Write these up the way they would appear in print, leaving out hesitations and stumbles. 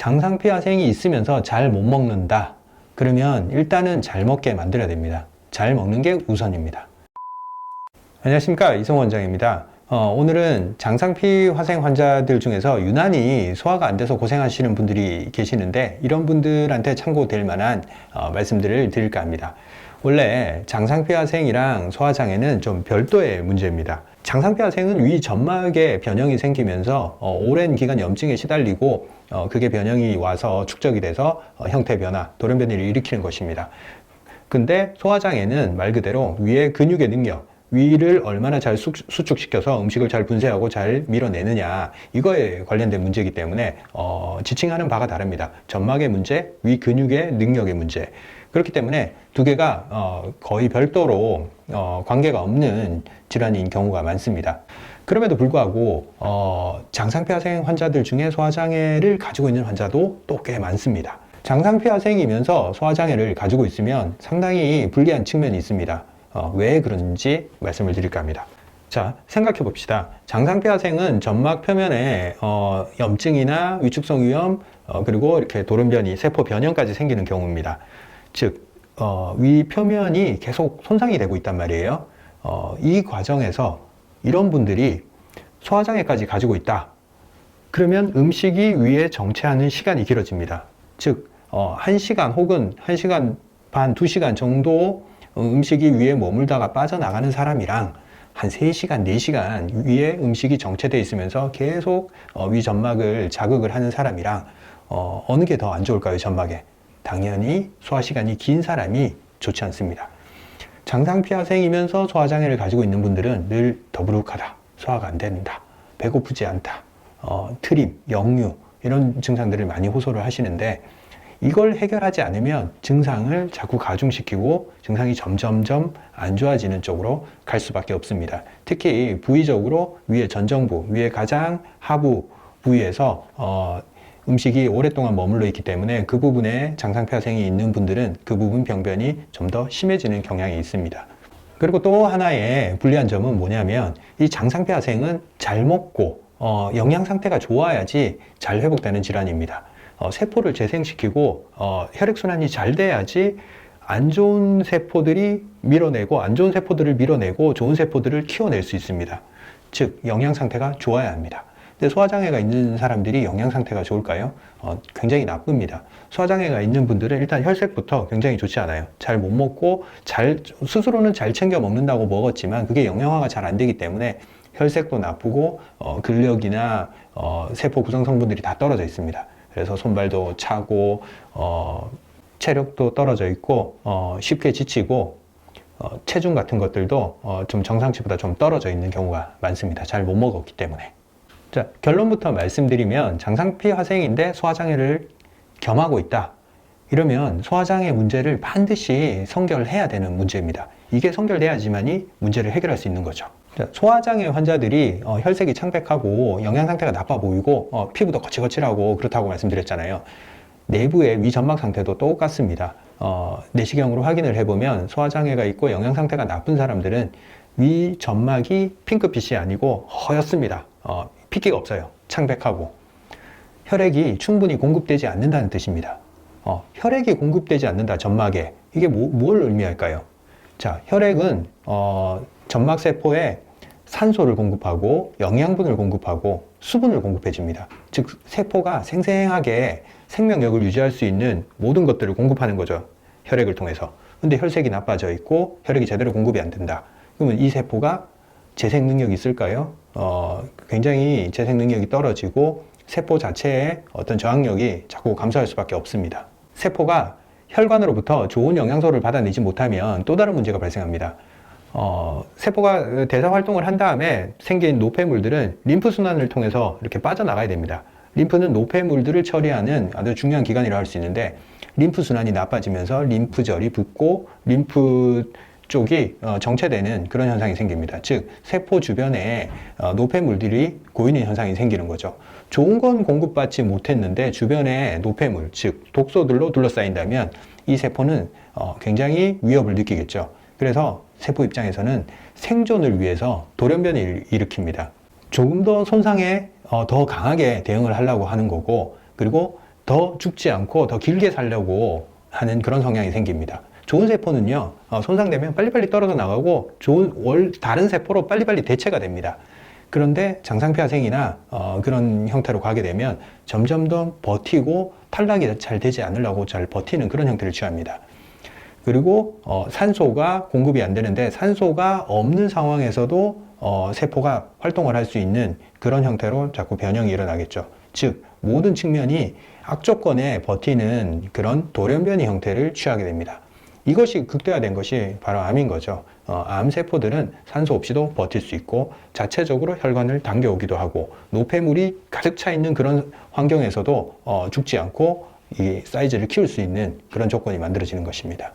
장상피화생이 있으면서 잘 못 먹는다. 그러면 일단은 잘 먹게 만들어야 됩니다. 잘 먹는 게 우선입니다. 안녕하십니까, 이성 원장입니다. 오늘은 장상피화생 환자들 중에서 유난히 소화가 안 돼서 고생하시는 분들이 계시는데, 이런 분들한테 참고될 만한 말씀들을 드릴까 합니다. 원래 장상피화생이랑 소화장애는 좀 별도의 문제입니다. 장상피화생은 위 점막에 변형이 생기면서 오랜 기간 염증에 시달리고 그게 변형이 와서 축적이 돼서 형태 변화, 돌연 변이를 일으키는 것입니다. 근데 소화장애는 말 그대로 위의 근육의 능력, 위를 얼마나 잘 수축시켜서 음식을 잘 분쇄하고 잘 밀어내느냐, 이거에 관련된 문제이기 때문에 지칭하는 바가 다릅니다. 점막의 문제, 위 근육의 능력의 문제. 그렇기 때문에 두 개가 거의 별도로 관계가 없는 질환인 경우가 많습니다. 그럼에도 불구하고 장상피화생 환자들 중에 소화장애를 가지고 있는 환자도 또 꽤 많습니다. 장상피화생이면서 소화장애를 가지고 있으면 상당히 불리한 측면이 있습니다. 왜 그런지 말씀을 드릴까 합니다. 자, 생각해 봅시다. 장상피화생은 점막 표면에 염증이나 위축성 위염, 그리고 이렇게 돌연변이, 세포 변형까지 생기는 경우입니다. 즉, 위 표면이 계속 손상이 되고 있단 말이에요. 이 과정에서 이런 분들이 소화장애까지 가지고 있다. 그러면 음식이 위에 정체하는 시간이 길어집니다. 즉, 1시간 혹은 1시간 반, 2시간 정도 음식이 위에 머물다가 빠져나가는 사람이랑 한 3시간, 4시간 위에 음식이 정체되어 있으면서 계속 위 점막을 자극을 하는 사람이랑 어느 게 더 안 좋을까요, 점막에? 당연히 소화시간이 긴 사람이 좋지 않습니다. 장상피화생이면서 소화장애를 가지고 있는 분들은 늘 더부룩하다, 소화가 안 된다, 배고프지 않다, 트림, 역류 이런 증상들을 많이 호소를 하시는데, 이걸 해결하지 않으면 증상을 자꾸 가중시키고 증상이 점점점 안 좋아지는 쪽으로 갈 수밖에 없습니다. 특히 부위적으로 위의 전정부, 위의 가장 하부 부위에서 음식이 오랫동안 머물러 있기 때문에 그 부분에 장상피화생이 있는 분들은 그 부분 병변이 좀 더 심해지는 경향이 있습니다. 그리고 또 하나의 불리한 점은 뭐냐면, 이 장상피화생은 잘 먹고 영양 상태가 좋아야지 잘 회복되는 질환입니다. 세포를 재생시키고 혈액순환이 잘 돼야지 안 좋은 세포들이 밀어내고, 안 좋은 세포들을 밀어내고 좋은 세포들을 키워낼 수 있습니다. 즉, 영양 상태가 좋아야 합니다. 근데 소화장애가 있는 사람들이 영양 상태가 좋을까요? 굉장히 나쁩니다. 소화장애가 있는 분들은 일단 혈색부터 굉장히 좋지 않아요. 잘 못 먹고, 스스로는 잘 챙겨 먹는다고 먹었지만 그게 영양화가 잘 안 되기 때문에 혈색도 나쁘고 근력이나 세포 구성 성분들이 다 떨어져 있습니다. 그래서 손발도 차고 체력도 떨어져 있고 쉽게 지치고 체중 같은 것들도 좀 정상치보다 좀 떨어져 있는 경우가 많습니다. 잘 못 먹었기 때문에. 자, 결론부터 말씀드리면, 장상피화생인데 소화장애를 겸하고 있다. 이러면 소화장애 문제를 반드시 선결해야 되는 문제입니다. 이게 선결돼야지만이 문제를 해결할 수 있는 거죠. 자, 소화장애 환자들이 혈색이 창백하고 영양 상태가 나빠 보이고 피부도 거칠거칠하고 그렇다고 말씀드렸잖아요. 내부의 위 점막 상태도 똑같습니다. 내시경으로 확인을 해보면 소화장애가 있고 영양 상태가 나쁜 사람들은 위 점막이 핑크빛이 아니고 허옇습니다. 핏기가 없어요. 창백하고. 혈액이 충분히 공급되지 않는다는 뜻입니다. 혈액이 공급되지 않는다, 점막에. 이게 뭘 의미할까요? 자, 혈액은 점막세포에 산소를 공급하고 영양분을 공급하고 수분을 공급해 줍니다. 즉, 세포가 생생하게 생명력을 유지할 수 있는 모든 것들을 공급하는 거죠. 혈액을 통해서. 근데 혈색이 나빠져 있고 혈액이 제대로 공급이 안 된다. 그러면 이 세포가 재생 능력이 있을까요? 굉장히 재생 능력이 떨어지고 세포 자체의 어떤 저항력이 자꾸 감소할 수밖에 없습니다. 세포가 혈관으로부터 좋은 영양소를 받아내지 못하면 또 다른 문제가 발생합니다. 세포가 대사 활동을 한 다음에 생긴 노폐물들은 림프순환을 통해서 이렇게 빠져나가야 됩니다. 림프는 노폐물들을 처리하는 아주 중요한 기관이라고 할 수 있는데, 림프순환이 나빠지면서 림프절이 붓고 림프 쪽이 정체되는 그런 현상이 생깁니다. 즉, 세포 주변에 노폐물들이 고이는 현상이 생기는 거죠. 좋은 건 공급받지 못했는데 주변에 노폐물, 즉 독소들로 둘러싸인다면 이 세포는 굉장히 위협을 느끼겠죠. 그래서 세포 입장에서는 생존을 위해서 돌연변이를 일으킵니다. 조금 더 손상에 더 강하게 대응을 하려고 하는 거고, 그리고 더 죽지 않고 더 길게 살려고 하는 그런 성향이 생깁니다. 좋은 세포는요, 손상되면 빨리빨리 떨어져 나가고 다른 세포로 빨리빨리 대체가 됩니다. 그런데 장상폐하생이나 그런 형태로 가게 되면 점점 더 버티고 탈락이 잘 되지 않으려고 잘 버티는 그런 형태를 취합니다. 그리고 산소가 공급이 안 되는데 산소가 없는 상황에서도 세포가 활동을 할 수 있는 그런 형태로 자꾸 변형이 일어나겠죠. 즉 모든 측면이 악조건에 버티는 그런 돌연변이 형태를 취하게 됩니다. 이것이 극대화된 것이 바로 암인 거죠. 암세포들은 산소 없이도 버틸 수 있고 자체적으로 혈관을 당겨오기도 하고 노폐물이 가득 차 있는 그런 환경에서도 죽지 않고 이 사이즈를 키울 수 있는 그런 조건이 만들어지는 것입니다.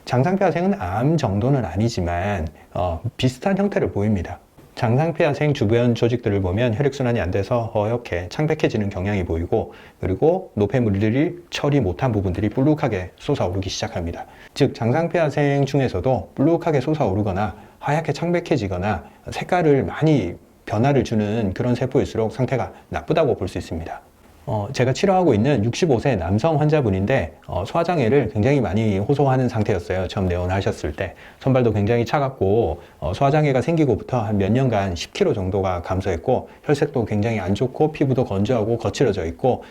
장상폐하생은 암 정도는 아니지만 비슷한 형태를 보입니다. 장상폐하생 주변 조직들을 보면 혈액순환이 안 돼서 허옇게 창백해지는 경향이 보이고 그리고 노폐물들이 처리 못한 부분들이 불룩하게 솟아오르기 시작합니다. 즉 장상폐하생 중에서도 불룩하게 솟아오르거나 하얗게 창백해지거나 색깔을 많이 변화를 주는 그런 세포일수록 상태가 나쁘다고 볼 수 있습니다. 제가 치료하고 있는 65세 남성 환자분인데 소화장애를 굉장히 많이 호소하는 상태였어요. 처음 내원하셨을 때 손발도 굉장히 차갑고 소화장애가 생기고부터 한 몇 년간 10kg 정도가 감소했고 혈색도 굉장히 안 좋고 피부도 건조하고 거칠어져 있고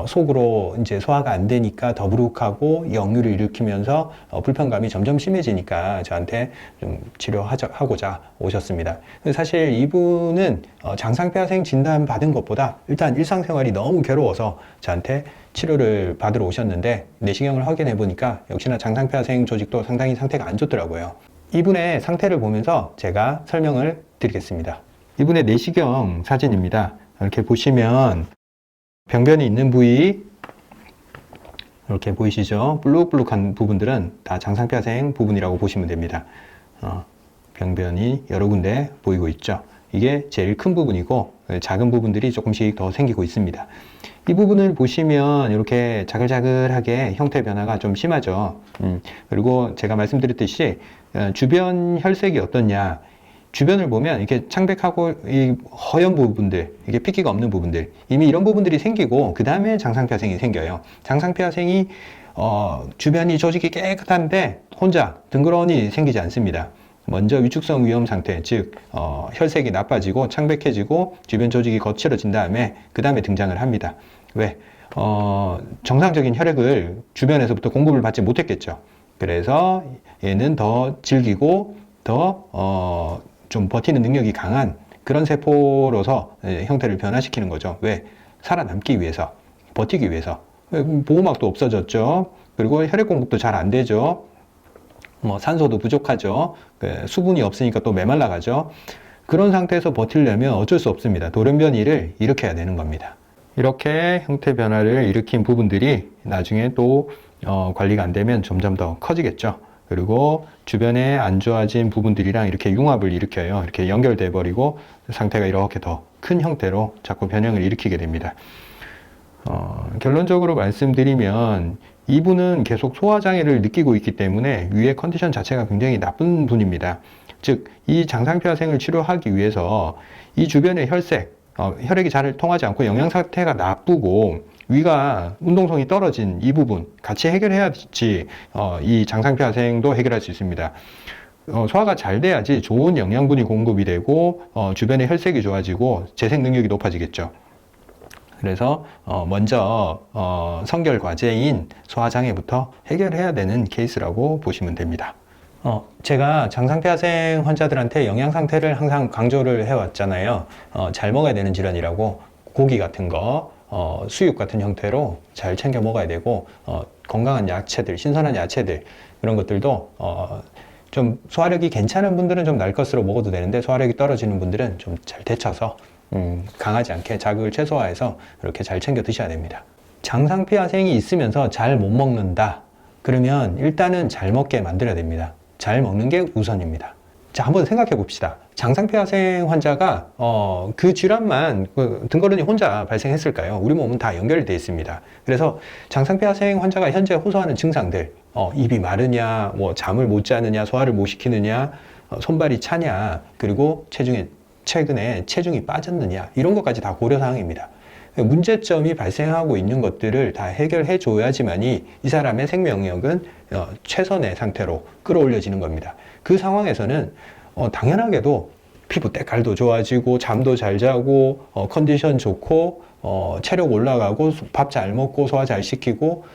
속으로 이제 소화가 안 되니까 더부룩하고 역류를 일으키면서 불편감이 점점 심해지니까 저한테 좀 치료하고자 오셨습니다. 사실 이분은 장상폐하생 진단 받은 것보다 일단 일상생활이 너무 괴로워서 저한테 치료를 받으러 오셨는데 내시경을 확인해 보니까 역시나 장상폐하생 조직도 상당히 상태가 안 좋더라고요. 이분의 상태를 보면서 제가 설명을 드리겠습니다. 이분의 내시경 사진입니다. 이렇게 보시면 병변이 있는 부위 이렇게 보이시죠? 블룩블룩한 부분들은 다 장상폐하생 부분이라고 보시면 됩니다. 병변이 여러 군데 보이고 있죠. 이게 제일 큰 부분이고 작은 부분들이 조금씩 더 생기고 있습니다. 이 부분을 보시면 이렇게 자글자글하게 형태 변화가 좀 심하죠. 그리고 제가 말씀드렸듯이 주변 혈색이 어떻냐, 주변을 보면 이렇게 창백하고 이 허연 부분들, 이게 핏기가 없는 부분들, 이미 이런 부분들이 생기고 그 다음에 장상폐하생이 생겨요. 장상폐하생이 주변이 조직이 깨끗한데 혼자 덩그러니 생기지 않습니다. 먼저 위축성 위험 상태, 즉 혈색이 나빠지고 창백해지고 주변 조직이 거칠어진 다음에 그 다음에 등장을 합니다. 왜? 정상적인 혈액을 주변에서부터 공급을 받지 못했겠죠. 그래서 얘는 더 질기고 더 좀 버티는 능력이 강한 그런 세포로서 형태를 변화시키는 거죠. 왜? 살아남기 위해서, 버티기 위해서. 보호막도 없어졌죠. 그리고 혈액 공급도 잘 안 되죠. 산소도 부족하죠. 수분이 없으니까 또 메말라가죠. 그런 상태에서 버티려면 어쩔 수 없습니다. 돌연변이를 일으켜야 되는 겁니다. 이렇게 형태 변화를 일으킨 부분들이 나중에 또 관리가 안 되면 점점 더 커지겠죠. 그리고 주변에 안 좋아진 부분들이랑 이렇게 융합을 일으켜요. 이렇게 연결돼 버리고 상태가 이렇게 더 큰 형태로 자꾸 변형을 일으키게 됩니다. 결론적으로 말씀드리면 이분은 계속 소화장애를 느끼고 있기 때문에 위의 컨디션 자체가 굉장히 나쁜 분입니다. 즉, 이 장상폐하생을 치료하기 위해서 이 주변의 혈색, 혈액이 잘 통하지 않고 영양 상태가 나쁘고 위가 운동성이 떨어진 이 부분 같이 해결해야지 이 장상폐하생도 해결할 수 있습니다. 소화가 잘 돼야지 좋은 영양분이 공급이 되고 주변의 혈색이 좋아지고 재생 능력이 높아지겠죠. 그래서 먼저 선결 과제인 소화장애부터 해결해야 되는 케이스라고 보시면 됩니다. 제가 장상폐하생 환자들한테 영양 상태를 항상 강조를 해왔잖아요. 잘 먹어야 되는 질환이라고 고기 같은 거, 수육 같은 형태로 잘 챙겨 먹어야 되고 건강한 야채들, 신선한 야채들 그런 것들도 좀 소화력이 괜찮은 분들은 좀 날 것으로 먹어도 되는데 소화력이 떨어지는 분들은 좀 잘 데쳐서 강하지 않게 자극을 최소화해서 그렇게 잘 챙겨 드셔야 됩니다. 장상폐하생이 있으면서 잘 못 먹는다. 그러면 일단은 잘 먹게 만들어야 됩니다. 잘 먹는 게 우선입니다. 자, 한번 생각해 봅시다. 장상폐하생 환자가 그 질환만 등거른이 혼자 발생했을까요? 우리 몸은 다 연결이 되어 있습니다. 그래서 장상폐하생 환자가 현재 호소하는 증상들, 입이 마르냐, 뭐 잠을 못 자느냐, 소화를 못 시키느냐, 손발이 차냐, 그리고 최근에 체중이 빠졌느냐, 이런 것까지 다 고려 사항입니다. 문제점이 발생하고 있는 것들을 다 해결해 줘야지만이 이 사람의 생명력은 최선의 상태로 끌어올려지는 겁니다. 그 상황에서는 당연하게도 피부 때깔도 좋아지고 잠도 잘 자고 컨디션 좋고 체력 올라가고 밥 잘 먹고 소화 잘 시키고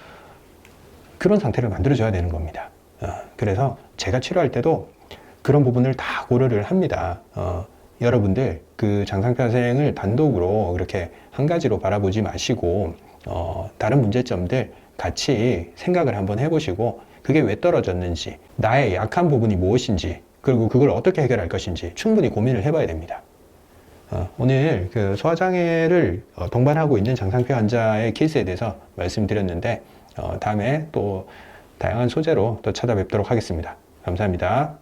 그런 상태를 만들어줘야 되는 겁니다. 그래서 제가 치료할 때도 그런 부분을 다 고려를 합니다. 여러분들 그 장상평생을 단독으로 그렇게 한 가지로 바라보지 마시고 다른 문제점들 같이 생각을 한번 해보시고 그게 왜 떨어졌는지, 나의 약한 부분이 무엇인지, 그리고 그걸 어떻게 해결할 것인지 충분히 고민을 해봐야 됩니다. 오늘 그 소화장애를 동반하고 있는 장상표 환자의 케이스에 대해서 말씀드렸는데 다음에 또 다양한 소재로 또 찾아뵙도록 하겠습니다. 감사합니다.